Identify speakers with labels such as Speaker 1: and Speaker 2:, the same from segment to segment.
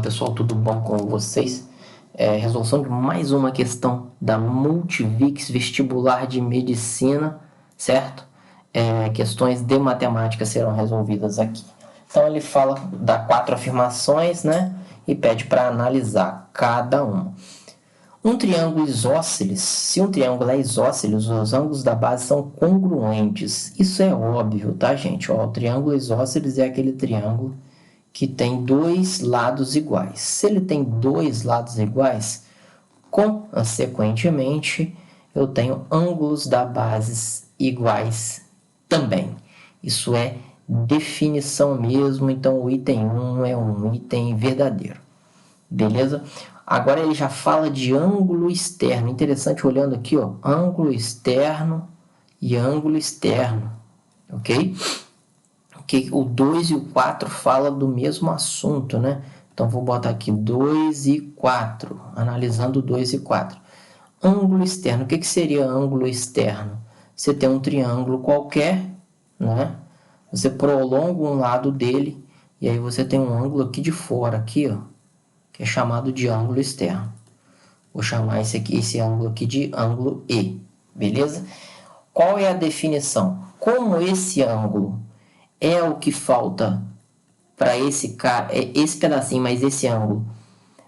Speaker 1: pessoal, tudo bom com vocês? Resolução de mais uma questão da Multivix Vestibular de Medicina, certo? Questões de matemática serão resolvidas aqui. Então ele fala, dá 4 afirmações, né? E pede para analisar cada uma. Um triângulo isósceles, se um triângulo é isósceles, os ângulos da base são congruentes. Isso é óbvio, tá, gente? O triângulo isósceles é aquele triângulo que tem dois lados iguais. Se ele tem dois lados iguais, consequentemente, eu tenho ângulos da base iguais também. Isso é definição mesmo, então o item 1 é um item verdadeiro. Beleza? Agora ele já fala de ângulo externo. Interessante, olhando aqui, ó, ângulo externo e ângulo externo, ok? Que o 2 e o 4 falam do mesmo assunto, né? Então, vou botar aqui 2 e 4, analisando 2 e 4. Ângulo externo, o que seria ângulo externo? Você tem um triângulo qualquer, né? Você prolonga um lado dele, e aí você tem um ângulo aqui de fora, aqui, ó, que é chamado de ângulo externo. Vou chamar esse ângulo aqui de ângulo E, beleza? Qual é a definição? Como esse ângulo é o que falta para esse pedacinho, mas esse ângulo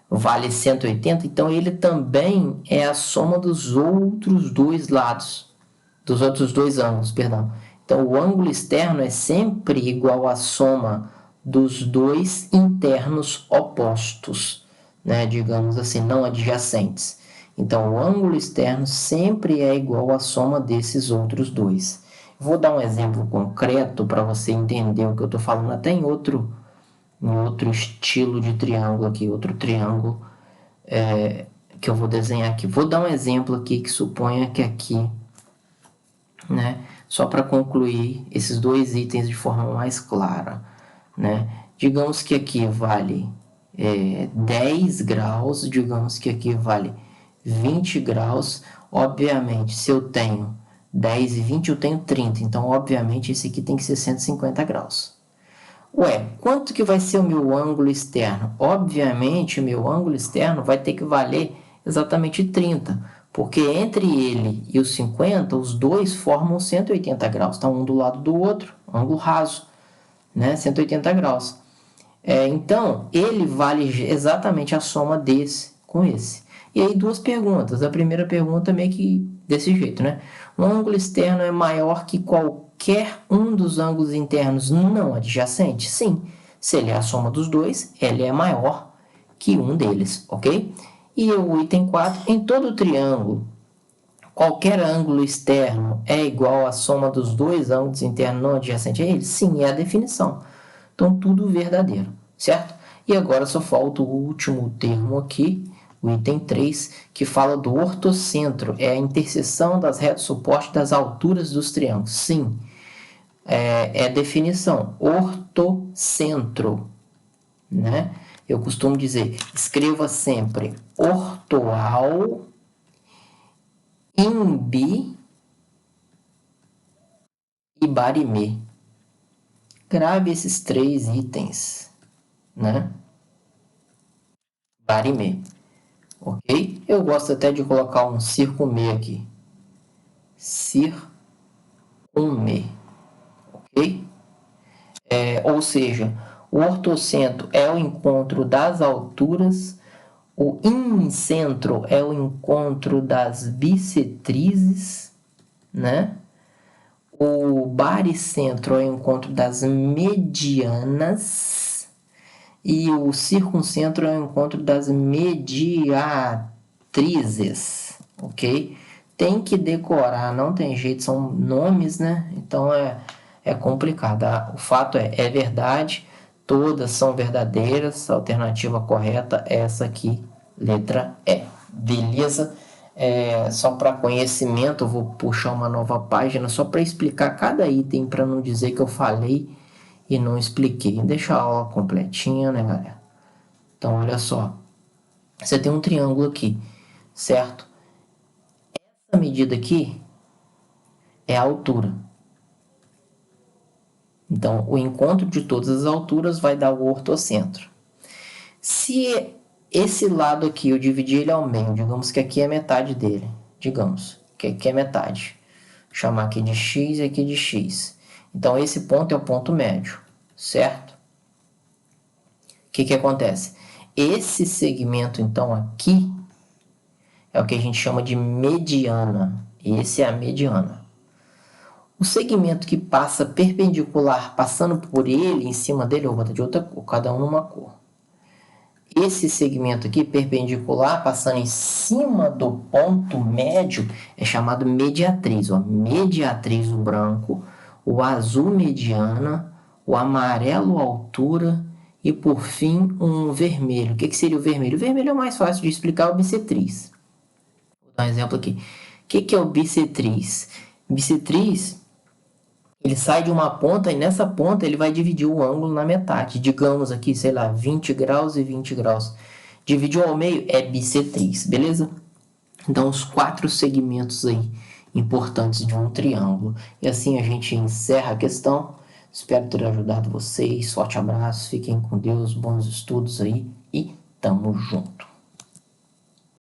Speaker 1: vale 180, então ele também é a soma dos outros dois lados, dos outros dois ângulos, perdão. Então, o ângulo externo é sempre igual à soma dos dois internos opostos, né? Digamos assim, não adjacentes. Então, o ângulo externo sempre é igual à soma desses outros dois. Vou dar um exemplo concreto para você entender o que eu estou falando, até em outro estilo de triângulo aqui, outro triângulo que eu vou desenhar aqui. Vou dar um exemplo aqui que suponha que aqui, né, só para concluir esses dois itens de forma mais clara, né? Digamos que aqui vale 10 graus, digamos que aqui vale 20 graus. Obviamente, se eu tenho 10 e 20, eu tenho 30. Então, obviamente, esse aqui tem que ser 150 graus. Ué, quanto que vai ser o meu ângulo externo? Obviamente, o meu ângulo externo vai ter que valer exatamente 30, porque entre ele e os 50, os dois formam 180 graus. Está um do lado do outro, ângulo raso, né? 180 graus. Então, ele vale exatamente a soma desse com esse. E aí, duas perguntas. A primeira pergunta meio que desse jeito, né? Um ângulo externo é maior que qualquer um dos ângulos internos não adjacentes? Sim. Se ele é a soma dos dois, ele é maior que um deles, ok? E o item 4, em todo triângulo, qualquer ângulo externo é igual à soma dos dois ângulos internos não adjacentes a ele? Sim, é a definição. Então, tudo verdadeiro, certo? E agora só falta o último termo aqui, o item 3, que fala do ortocentro. É a interseção das retas suporte das alturas dos triângulos. Sim, é a definição. Ortocentro, né? Eu costumo dizer, escreva sempre ortoal, imbi e barimê. Grave esses 3 itens, né? Barimê, ok? Eu gosto até de colocar um circunmê aqui. Circunmê, ok? Ou seja, o ortocentro é o encontro das alturas, o incentro é o encontro das bissetrizes, né? O baricentro é o encontro das medianas e o circuncentro é o encontro das mediatrizes, ok? Tem que decorar, não tem jeito, são nomes, né? Então é complicado. O fato é verdade, todas são verdadeiras, a alternativa correta é essa aqui, letra E. Beleza? Só para conhecimento, eu vou puxar uma nova página só para explicar cada item, para não dizer que eu falei e não expliquei. Deixa a aula completinha, né, galera? Então, olha só. Você tem um triângulo aqui, certo? Essa medida aqui é a altura. Então, o encontro de todas as alturas vai dar o ortocentro. Se esse lado aqui eu dividir ele ao meio, digamos que aqui é metade dele, digamos que aqui é metade, vou chamar aqui de x e aqui de x. Então esse ponto é o ponto médio, certo? O que acontece? Esse segmento então aqui é o que a gente chama de mediana. Esse é a mediana. O segmento que passa perpendicular, passando por ele, em cima dele, eu vou botar de outra cor, cada um numa cor. Esse segmento aqui, perpendicular, passando em cima do ponto médio, é chamado mediatriz. Ó. Mediatriz, o branco, o azul, mediana, o amarelo, altura e, por fim, um vermelho. O que seria o vermelho? O vermelho é mais fácil de explicar, o bissetriz. Vou dar um exemplo aqui. O que é o bissetriz? Bissetriz, ele sai de uma ponta e nessa ponta ele vai dividir o ângulo na metade. Digamos aqui, sei lá, 20 graus e 20 graus. Dividiu ao meio é bissetriz, beleza? Então, os 4 segmentos aí importantes de um triângulo. E assim a gente encerra a questão. Espero ter ajudado vocês. Forte abraço, fiquem com Deus, bons estudos aí e tamo junto.